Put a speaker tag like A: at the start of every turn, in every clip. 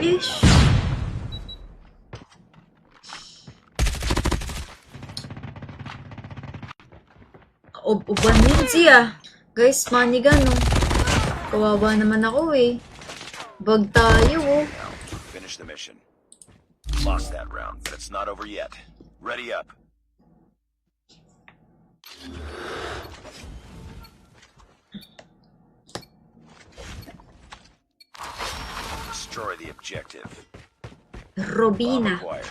A: Ish. Uban yun siya. Guys, manigan, no? Kawawa naman ako, eh. Bag tayo, oh.
B: Finish the mission. Lost that round, but it's not over yet. Ready up. Destroy the objective. Bomb
A: Robina.
B: acquired.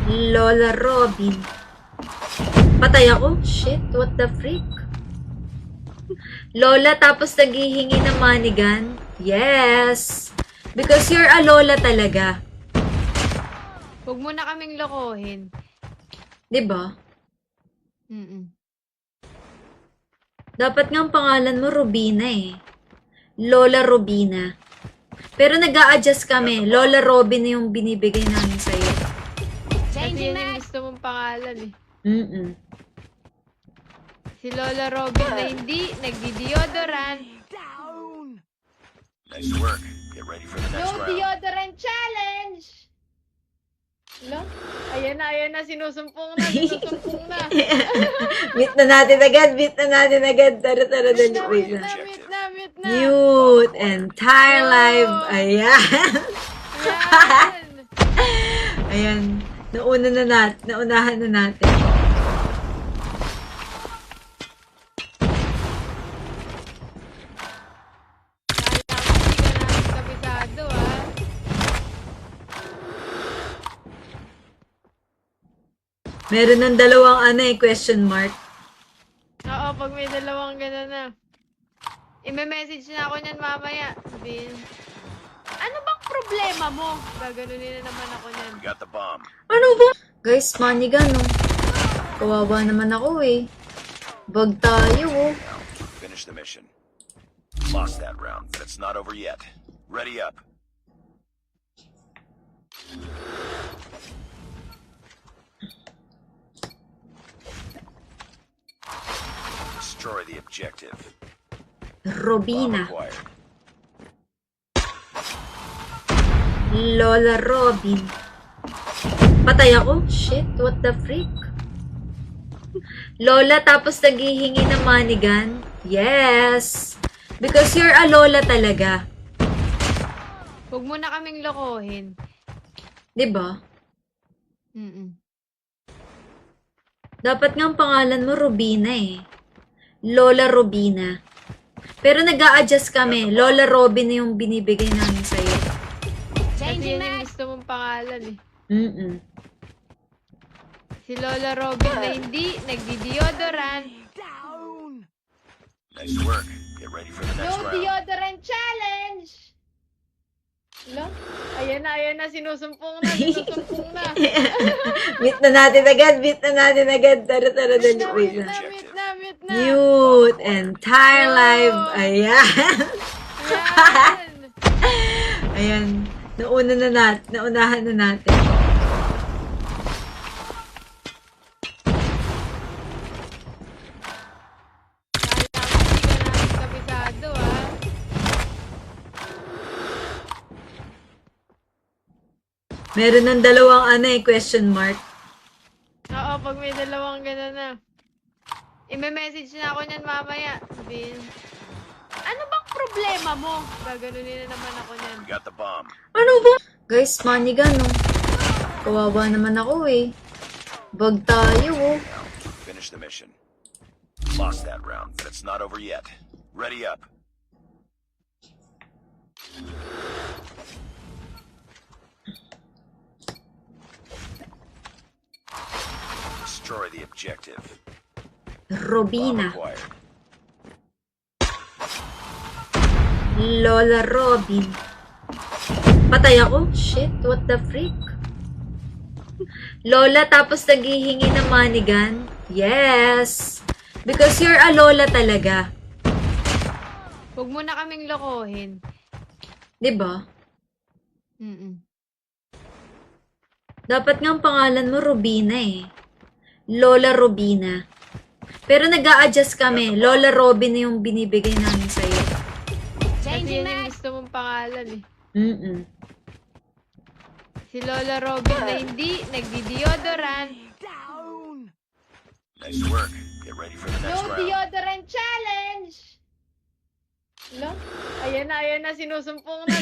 A: Lola Robin. Patay ako? Shit, what the freak? Lola, tapos naghihingi ng manigan? Yes! Because you're a Lola talaga.
C: Huwag mo na kaming lokohin.
A: Diba?
C: Mm-mm.
A: Dapat nga ang pangalan mo Robina eh. Lola Robina. Pero nag-a-adjust kami. Lola Robin yung binibigay namin sa'yo.
C: Kasi yan yung gusto mong pangalan eh.
A: Mm-mm.
C: Si Lola Robin na hindi nagdi-deodorant.
B: Nice work. Get ready for the next
C: No
B: round.
C: deodorant challenge! Lo? Ayan na, sinusumpong na.
A: Meet na natin agad. Tara, dali. Wait lang.
C: Mute na.
A: Mute. Entire live. Ayan.
C: Yan.
A: Ayan. Naunahan na natin.
C: Kabisado ah.
A: Meron ng dalawang question mark.
C: Oo, pag may dalawang gano'n na. I-message na ako niyan mamaya. Din. Ano bang problema mo? Gaganunin na naman ako niyan.
B: We got the bomb.
A: Ano ba? Guys, manigan, no? Kawawa naman ako, eh. Bag tayo, oh.
B: Finish the mission. Lost that round, but it's not over yet. Ready up. Destroy the objective. Bomb
A: Robina.
B: acquired.
A: Lola Robin. Patay ako? Shit, what the freak? Lola, tapos naghihingi ng manigan? Yes! Because you're a Lola talaga.
C: Huwag mo na kaming lokohin.
A: Diba?
C: Mm-mm.
A: Dapat nga ang pangalan mo Robina eh. Lola Robina. Pero nag-a-adjust kami. Lola Robin yung binibigay namin sa'yo.
C: Kasi yan yung gusto mong pangalan eh.
A: Mm-mm.
C: Si Lola Robin na hindi nagdi-deodorant.
B: Nice work. Get ready for the next
C: No
B: round.
C: deodorant challenge! Lo? Ayan na, sinusumpong na.
A: Meet na natin agad. Tara, dali. Wait lang.
C: Mute na.
A: Mute. Entire live. Ayan.
C: Yan.
A: Ayan. Naunahan na natin.
C: Kabisado ah.
A: Meron ng dalawang question mark.
C: Oo, pag may dalawang gano'n na. I-message na ako niyan mamaya. Din. Ano bang problema mo? Gaganunin na naman ako niyan.
B: We got the bomb.
A: Ano ba? Guys, manigan, no? Kawawa naman ako, eh. Bag tayo, oh.
B: Finish the mission. Lost that round, but it's not over yet. Ready up. Destroy the objective. Bomb
A: Robina.
B: acquired.
A: Lola Robin. Patay ako? Shit, what the freak? Lola, tapos naghihingi ng manigan? Yes! Because you're a Lola talaga.
C: Huwag mo na kaming lokohin.
A: Diba?
C: Mm-mm.
A: Dapat nga ang pangalan mo Robina eh. Lola Robina. Pero nag-a-adjust kami. Lola Robin yung binibigay namin sa'yo.
C: Kasi yan yung gusto pangalan eh.
A: Mm-mm.
C: Si Lola Robin na hindi nagdi-deodorant.
B: Nice work. Get ready for the next
C: No
B: round.
C: deodorant challenge! Lo? Ayan na, sinusumpong na.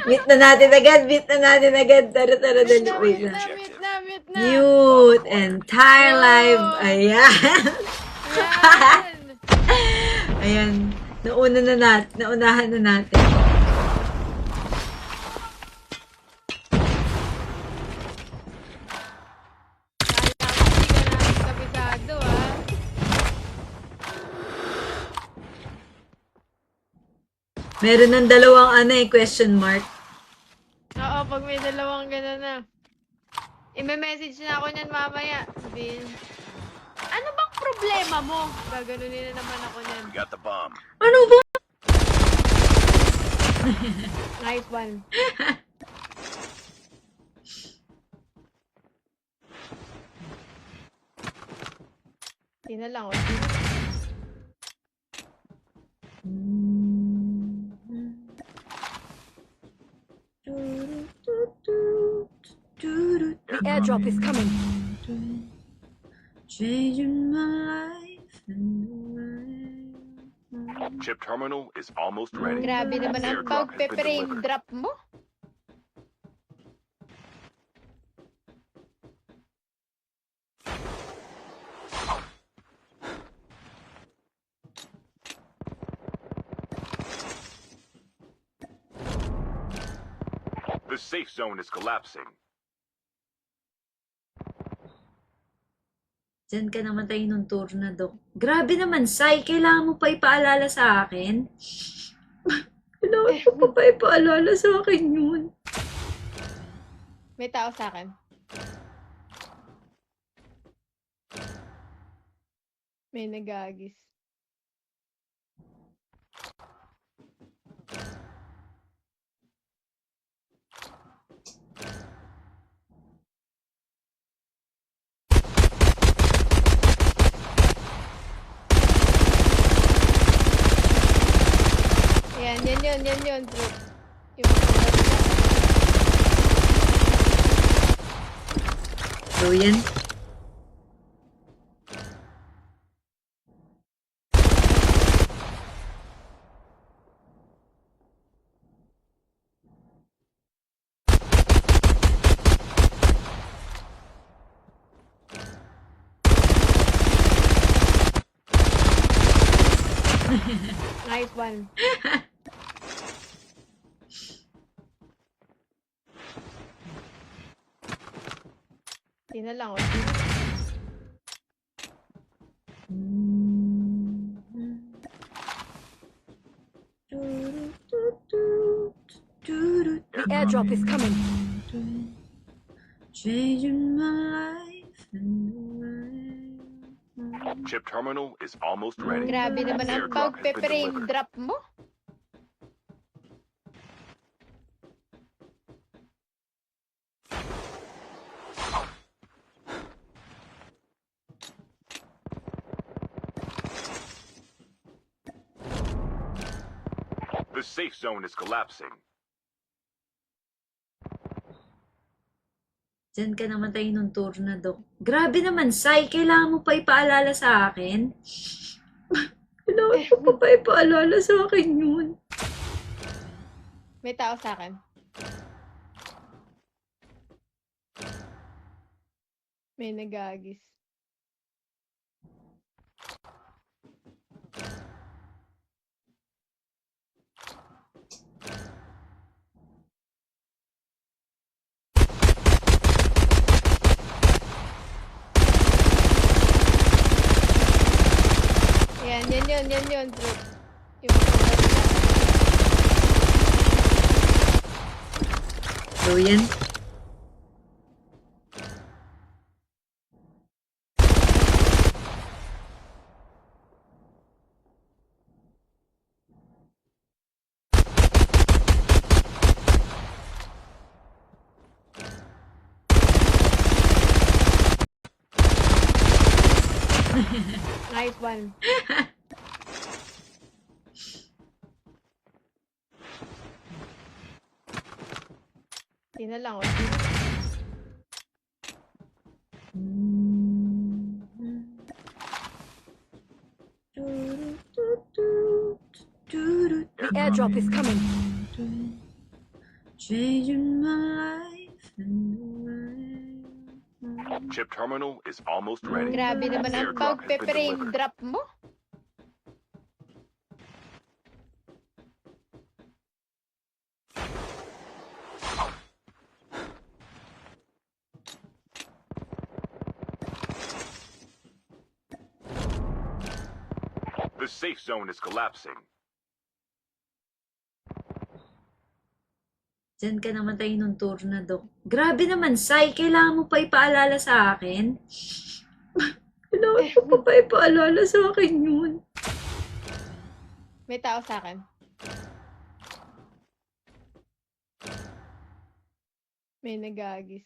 A: Meet na natin agad. Tara, dali. Wait lang.
C: Mute na.
A: Mute. Entire live. Ayan.
C: Yan.
A: Ayan. Naunahan na natin.
C: Kala ko hindi ka namin kabisado, ah.
A: Meron ng dalawang question mark.
C: Oo, pag may dalawang gano'n na. I-message na ako niyan mamaya. Din. Ano bang problema mo? Gaganunin na naman ako niyan.
B: We got the bomb.
A: Ano ba?
C: Nice one. Tina lang, oh.
D: The airdrop is coming.
A: Changing my life
B: Chip terminal is almost ready.
C: Grabe naman ang
B: Airdrop has been
C: pag-frame
B: delivered.
C: drop mo.
B: The safe zone is collapsing.
A: Diyan ka namatay nung tornado. Grabe naman, Sai. Kailangan mo pa ipaalala sa akin? Kailangan mo pa ipaalala sa akin yun.
C: May tao sa akin. May nagagis. Yan yun, bro. Yung
A: So, yan.
C: nice one. Tina lang, oh.
D: The airdrop is coming.
A: Changing my life
B: Chip terminal is almost ready.
C: Grabe naman ang
B: Airdrop has been
C: pag-frame
B: delivered.
C: drop mo.
B: The safe zone is collapsing.
A: Diyan ka namatay nung tornado. Grabe naman, Sai. Kailangan mo pa ipaalala sa akin? Kailangan mo pa ipaalala sa akin yun.
C: May tao sa akin. May nagagis. Yan yun, bro. Yung
A: So, yan.
C: nice one. Di na lang.
D: The airdrop is coming.
A: Changing my life
B: Chip terminal is almost ready.
C: Grabe naman ang
B: Airdrop has been
C: pag-frame
B: delivered.
C: drop mo.
B: The safe zone is collapsing.
A: Diyan ka namatay nung tornado. Grabe naman, Sai. Kailangan mo pa ipaalala sa akin? Kailangan mo pa ipaalala sa akin yun.
C: May tao sa akin. May nagagis.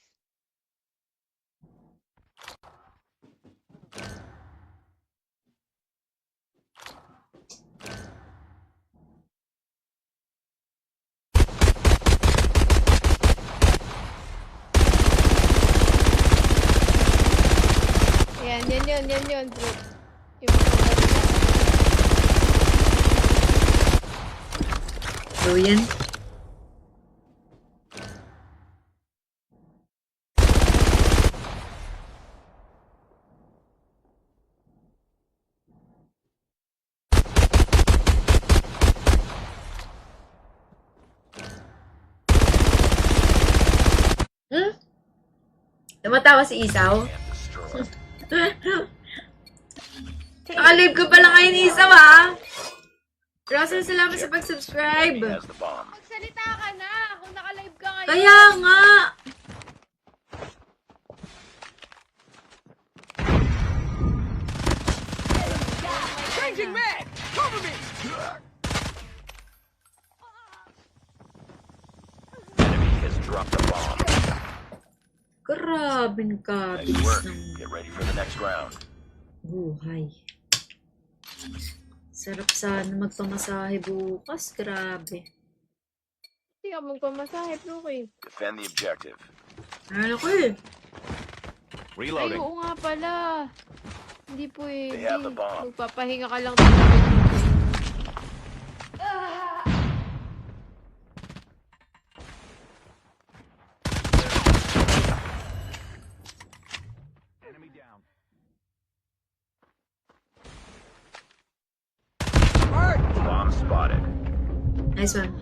C: Yan yun, bro. Yung
A: So, yan. Tumatawa si Isaw.
B: And destroy.
A: Nakalive ko pala ngayon, Isaw, ha? Russell, salamat sa pag-subscribe.
B: He has the bomb.
C: magsalita ka na kung naka-live ka ngayon.
A: Kaya nga.
C: Changing man! Cover me!
B: Enemy has dropped the bomb.
A: Grabe ka.
B: Nice work. Get ready for the next round.
A: Buhay. Sarap sana magpamasahe bukas. Grabe.
C: Hindi ka magpamasahe, Brookie.
B: Defend the objective.
A: Ano ko eh.
C: Ay,
B: Reloading.
C: oo nga pala. Hindi pwede.
B: They have the bomb.
C: Magpapahinga ka lang talaga.
B: Enemy down. Bomb spotted.
A: Nice one.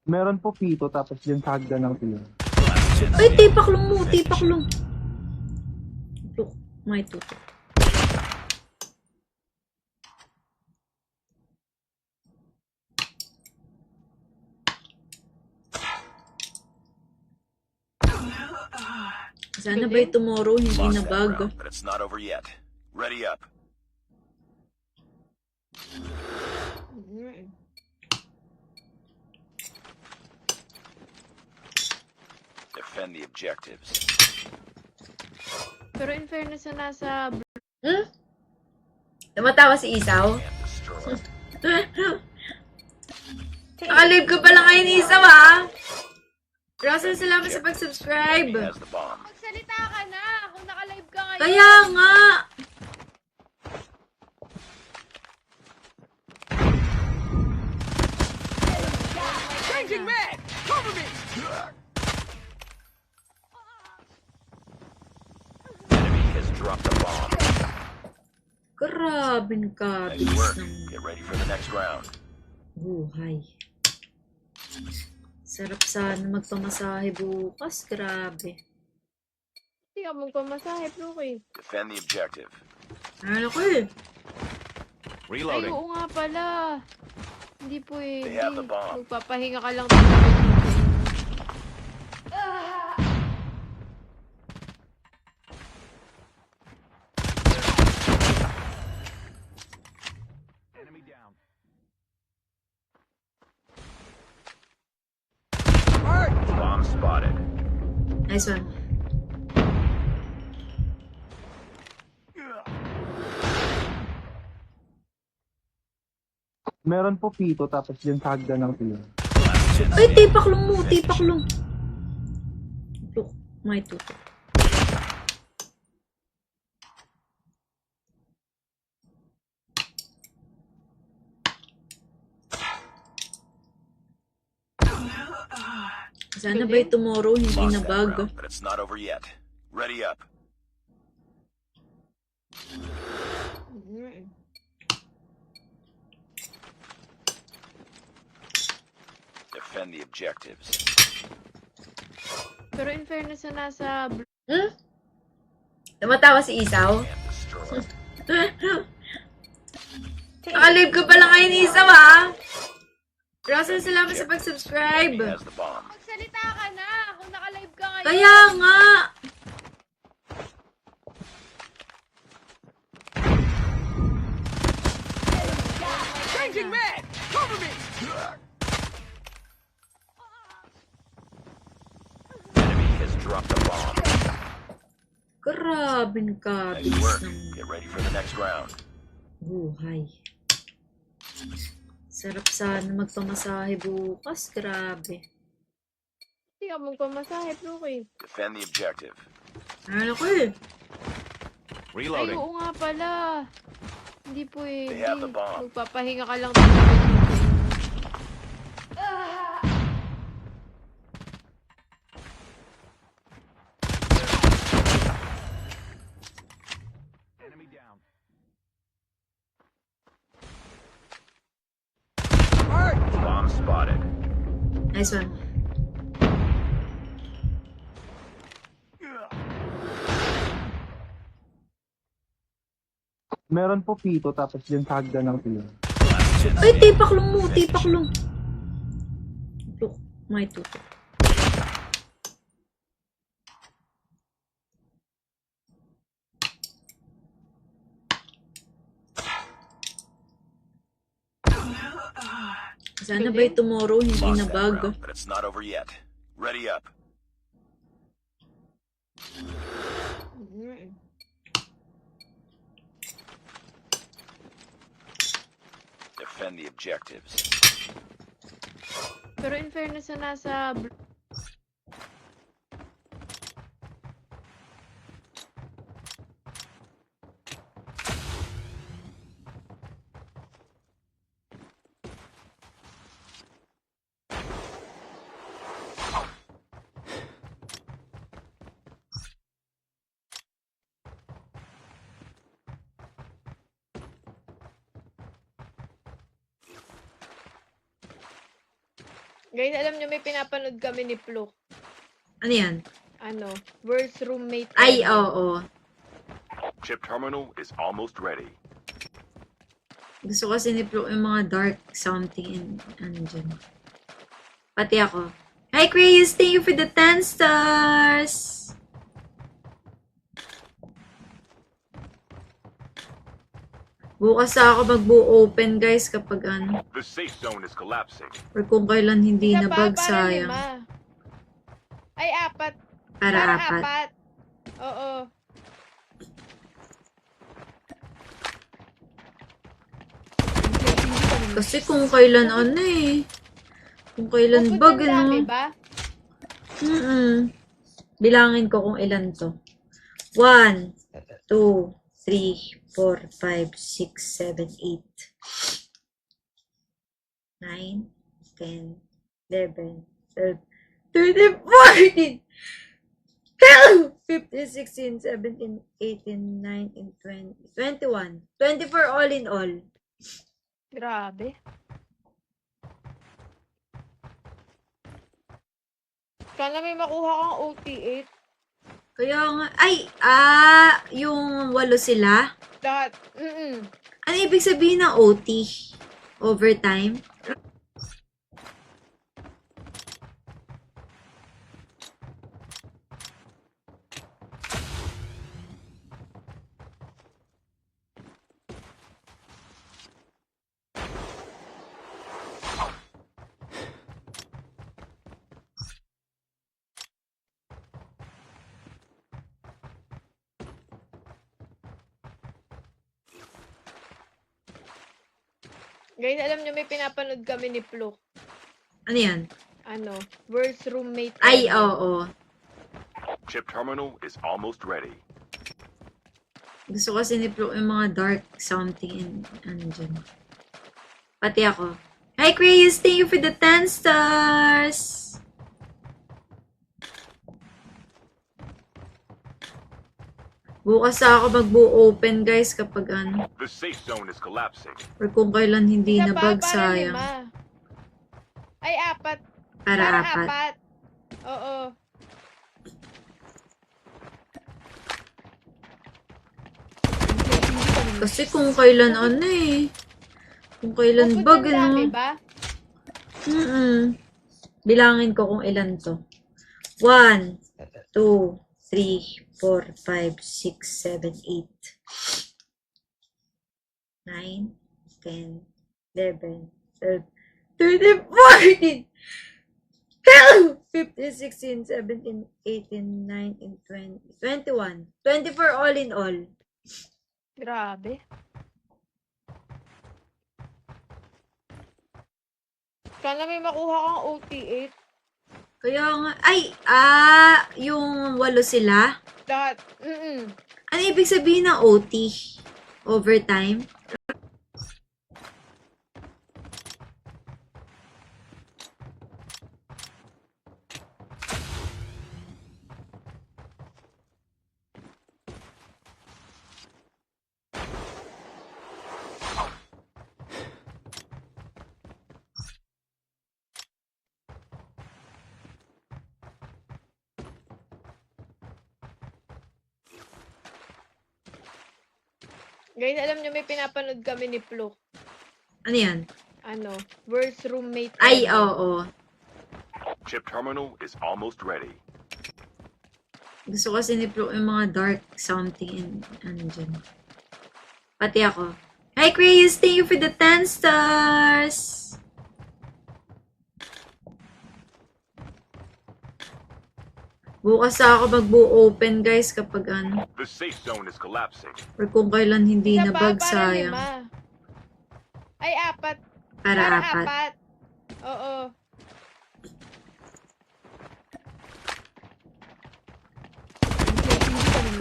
E: Meron po pito tapos yung hagdan ng pito.
A: Ay, tipaklong mo. Tipaklong. Look, may tutok. Sana by tomorrow hindi
B: Lost
A: na
B: that
A: bug.
B: round, but it's not over yet. Ready up. Defend the objectives.
C: Pero in fairness na nasa...
A: Tumatawa si Isaw.
B: And destroy.
A: Nakalive ko pala ngayon, Isaw, ha? Russell, salamat sa pag-subscribe.
B: He has the bomb.
C: Magsalita ka na kung naka-live ka ngayon.
A: Kaya nga.
C: Changing man! Cover me!
B: Enemy has dropped the bomb.
A: Grabe ka.
B: Nice
A: Bilis
B: work.
A: ng
B: Get ready for the next round.
A: buhay. Sarap sana magpamasahe bukas. Grabe.
C: Hindi ka magpamasahe, Brookie.
B: Defend the objective.
A: Ano ko eh.
C: Ay,
B: Reloading.
C: oo nga pala. Hindi pwede.
B: They have the bomb.
C: Magpapahinga ka lang talaga.
B: Enemy down. Bomb spotted.
A: Nice one.
E: Meron po pito tapos yung sa hagdan ng tiyo.
A: Ay, tipaklong mo, tipaklong. Look, may tutok. Sana by tomorrow hindi
B: Lost
A: na
B: that
A: bug.
B: round, but it's not over yet. Ready up.
C: Mm.
B: Defend the objectives.
C: Pero in fairness na nasa...
A: Hmm? Tumatawa si Isaw?
B: And destroy.
A: Nakalive ka pala ngayon, Isaw, ha? Russell, salamat sa pag-subscribe.
B: Enemy has the bomb.
C: Magsalita ka na kung naka-live ka ngayon.
A: Kaya nga.
C: Changing man!
B: Enemy has dropped the bomb.
A: Grabing ka.
B: Nice
A: Bilis
B: work.
A: ng
B: Get ready for the next round.
A: buhay. Sarap sana magpamasahe bukas. Grabe.
C: Hindi ka magpamasahe, Brookie.
B: Defend the objective.
A: Ano ko eh.
C: Ay, oo nga pala. Hindi pwede.
B: They have the bomb.
C: Magpapahinga ka lang talaga dito.
B: Enemy down. Bomb spotted.
A: Nice one.
E: Meron po pito tapos yung sa hagdan ng tiyo.
A: Ay, tipaklong mo, tipaklong. Look, may tutok. Sana by tomorrow hindi
B: Lost
A: na
B: that
A: bug.
B: round, but it's not over yet. Ready up.
C: Mm.
B: Defend the objectives.
C: Pero in fairness na nasa... Guys, alam nyo, may pinapanood kami ni Fluke.
A: Ano yan?
C: Ano? Worst roommate.
A: Ay,
C: ever.
A: oo.
B: Chip terminal is almost ready.
A: Gusto kasi ni Flo yung mga dark something and dyan. Pati ako. Hi, Chris! Thank you for the 10 stars! Bukas na ako mag-open guys kapag ano.
B: The safe zone is collapsing.
A: Or kung kailan hindi
C: Isa
A: na
C: pa,
A: bag
C: para
A: sayang.
C: 5. Ay, 4.
A: Para apat.
C: 4. Oo.
A: Kasi kung kailan ano eh. Kung kailan bag
C: Ang dami
A: ano.
C: ba?
A: Bilangin ko kung ilan to. 1, 2, 3, 4, 5, 6, 7, 8, 9, 10, 11, 12, 13, 14, 15, 16, 17, 18, 19, 20, 21, 24 all in all.
C: Grabe. Sana may makuha kang OT8.
A: Kaya nga, ay, yung 8 sila.
C: Lahat.
A: Ano ibig sabihin ng OT? Overtime?
C: Guys, alam nyo, may pinapanood kami ni Flo.
A: Ano yan?
C: Ano? Worst roommate
A: Ay,
C: ever.
A: oo.
B: Chip terminal is almost ready.
A: Gusto kasi ni Flo yung mga dark something and ano dyan. Pati ako. Hi, Chris! Thank you for the 10 stars! Bukas ako mag-open guys kapag ano.
B: The safe zone is collapsing.
A: Or kung kailan hindi
C: Isa
A: na
C: pa,
A: bag,
C: para
A: sayang.
C: 5. Ay, 4.
A: Para apat.
C: Oo.
A: Kasi kung kailan ano eh. Kung kailan
C: Bukod
A: bag,
C: ng dami
A: ano.
C: ba?
A: Bilangin ko kung ilan to. 1, 2, 3, 4, 5, 6, 7, 8, 9, 10, 11, 12, 13, 14, 15, 16, 17, 18, 19, 20, 21, 24 all in all.
C: Grabe. Sana may makuha kang OT8.
A: Kaya nga, yung 8 sila?
C: Lahat.
A: Ano ibig sabihin ng OT? Overtime?
C: Guys, alam nyo, may pinapanood kami ni Flo.
A: Ano yan?
C: Ano? Worst roommate
A: Ay,
C: ever.
A: oo.
B: Chip terminal is almost ready.
A: Gusto kasi ni Flo yung mga dark something and ano dyan. Pati ako. Hi, Chris! Thank you for the 10 stars! Bukas ako mag-open guys kapag ano.
B: The safe zone is collapsing.
A: Or kung kailan hindi
C: Isa
A: na
C: pa,
A: bag,
C: para
A: sayang.
C: 5. Ay, 4.
A: Para apat.
C: 4. Oo.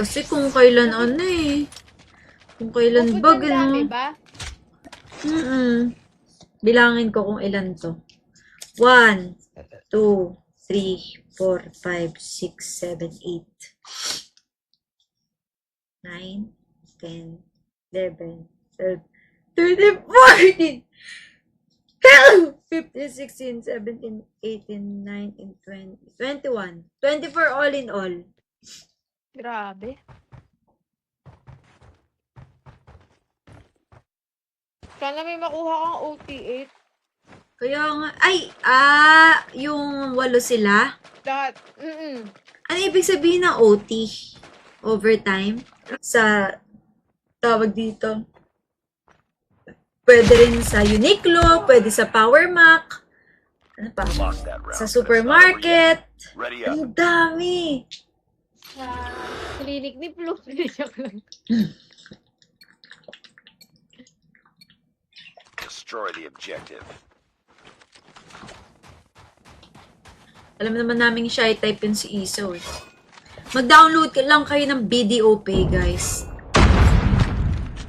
A: Kasi kung kailan ano eh. Kung kailan
C: Bukod
A: bag,
C: ng dami
A: ano.
C: ba?
A: Bilangin ko kung ilan to. 1, 2, 3, 4, 5, 6, 7, 8, 9, 10, 11, 12, 13, 14, 15, 16, 17, 18, 19, 20, 21, 24 all in all.
C: Grabe. Sana may makuha kang OT8.
A: Kaya nga, yung 8 sila?
C: Lahat.
A: Ano ibig sabihin ng OT? Overtime? Sa tawag dito. Pwede rin sa Uniqlo, pwede sa Power Mac. Ano pa?
B: Lost that round.
A: Sa
B: but it's not over yet.
A: supermarket.
B: Ready up.
A: Ang dami.
C: Sa clinic ni Flo. Joke lang.
B: Destroy the objective.
A: Alam naman namin shy type yun si Iso eh. Mag-download lang kayo ng BDO Pay, guys.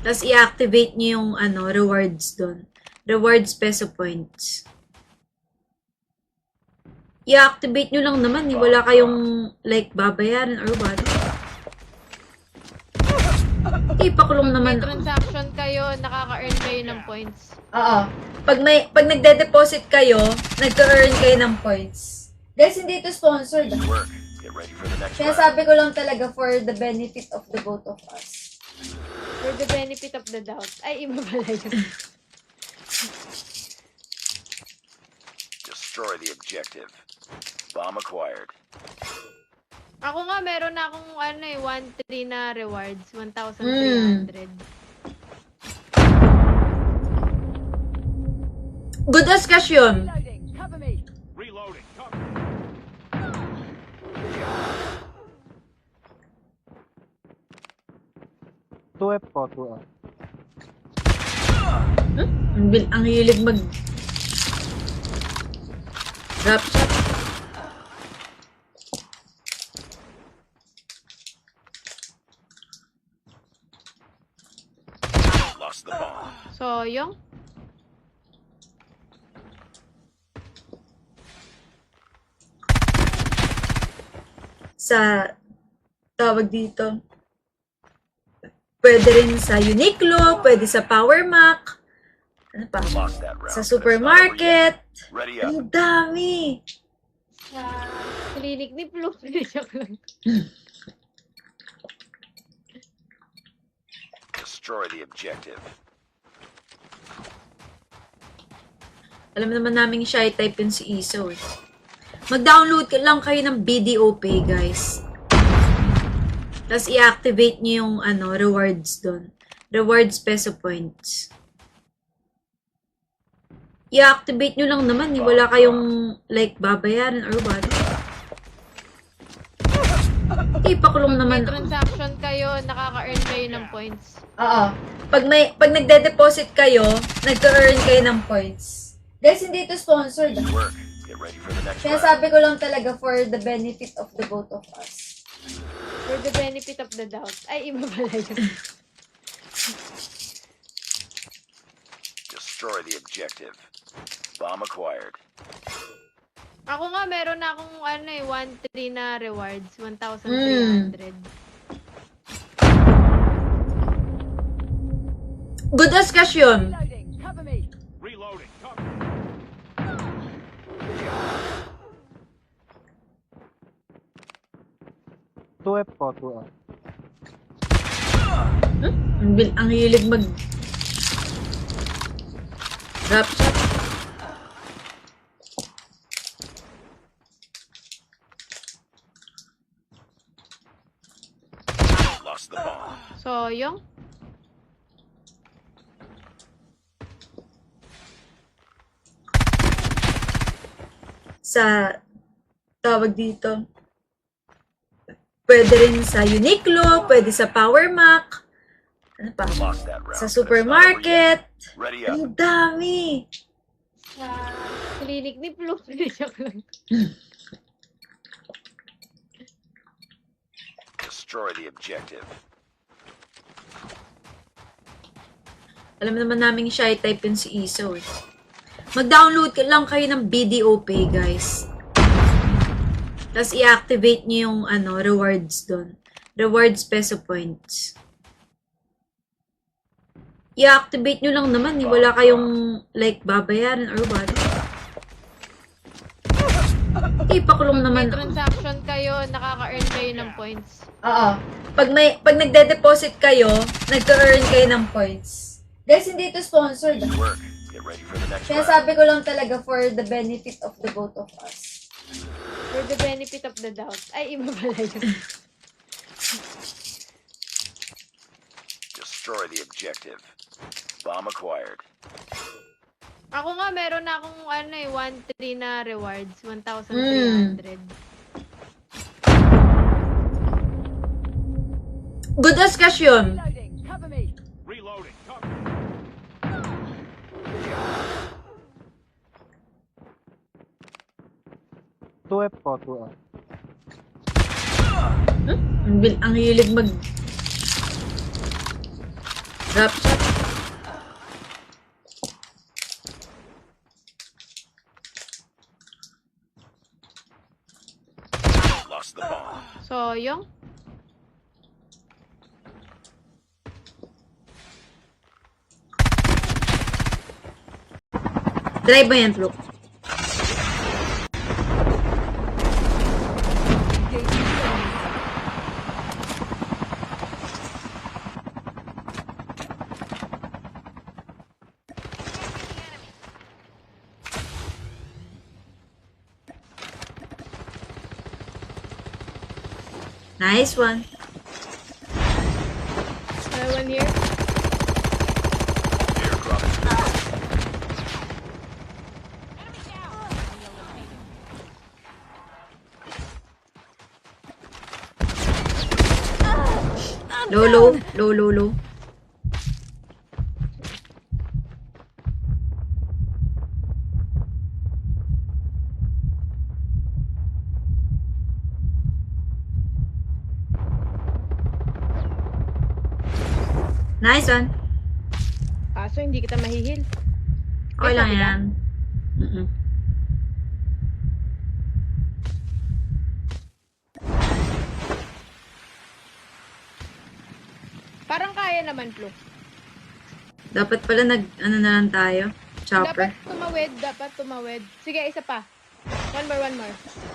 A: Tapos i-activate nyo yung rewards doon. Rewards peso points. I-activate nyo lang naman. Wala kayong like babayaran or what. Ipakulong
C: May
A: naman ako.
C: transaction kayo, nakaka-earn kayo ng points.
A: Oo. Pag nagde-deposit kayo, nagka-earn kayo ng points. Guys, hindi ito sponsored.
B: Nice work. Get ready for the next
A: Kaya
B: round.
A: sabi ko lang talaga for the benefit of the both of us.
C: For the benefit of the doubt. Ay, iba pala yun.
B: Destroy the objective. Bomb acquired.
C: Ako nga, meron na akong 1-3 na rewards. 1,300.
A: Good discussion.
B: Reloading.
E: Two F po, two F.
A: Ang hilig mag drop shot.
B: Lost the bomb.
C: Sayang.
A: Sa tawag dito. Pwede rin sa Uniqlo, pwede sa Power Mac. Ano pa?
B: Lost that round.
A: Sa
B: but it's not over yet.
A: supermarket.
B: Ready up.
A: Ang dami.
C: Sa klinik ni Flo. Joke lang.
B: Destroy the objective.
A: Alam naman namin shy type yun si Iso eh. Mag-download lang kayo ng BDO Pay, guys. Tapos i-activate nyo yung rewards doon. Rewards peso points. I-activate nyo lang naman. Wala kayong like babayaran or what. Ipakulong
C: May
A: naman ako.
C: transaction kayo, nakaka-earn kayo ng points.
A: Oo. Pag nagde-deposit kayo, nagka-earn kayo ng points. Guys, hindi ito sponsored.
B: Nice work. Get ready for the next
A: Kaya
B: round.
A: sabi ko lang talaga for the benefit of the both of us.
C: For the benefit of the doubt. Ay, iba pala yun.
B: Destroy the objective. Bomb acquired.
C: Ako nga, meron na akong 1-3 na rewards. 1,300.
A: Good discussion.
B: Reloading.
E: 2F po, 2F.
A: Ang hilig mag drop shot.
B: Lost the bomb.
C: Sayang.
A: Sa tawag dito. Pwede rin sa Uniqlo, pwede sa Power Mac. Ano pa?
B: Lost that round.
A: Sa
B: but it's not over yet.
A: supermarket.
B: Ready up.
A: Ang dami.
C: Sa klinik ni Flo. Joke lang.
B: Destroy the objective.
A: Alam naman namin shy type yun si Iso eh. Mag-download lang kayo ng BDO Pay, guys. Tapos i-activate nyo yung rewards doon. Rewards peso points. I-activate nyo lang naman. Wala kayong like babayaran or what. Ipakulong
C: May
A: naman ako.
C: transaction kayo, nakaka-earn kayo ng points.
A: Oo. Pag nagde-deposit kayo, nagka-earn kayo ng points. Guys, hindi ito sponsored.
B: Nice work. Get ready for the next
A: Kaya
B: round.
A: sabi ko lang talaga for the benefit of the both of us.
C: For the benefit of the doubt. Ay, iba pala yun.
B: Destroy the objective. Bomb acquired.
C: Ako nga, meron na akong 1-3 na rewards. 1,300.
A: Good discussion.
B: Reloading.
E: 2F po, 2F.
A: Ang hilig mag drop shot.
B: Lost the bomb.
C: Sayang.
A: Drive mo yan, Flo. Nice one.
C: One here.
B: Airdrop is
A: Low. Nice one.
C: Kaso hindi kita mahihil.
A: Okay lang
C: sabi ka?
A: yan. Mm-mm.
C: Parang kaya naman, Flo.
A: Dapat pala ano na lang tayo. Chopper.
C: Dapat tumawid. Sige, isa pa. One more.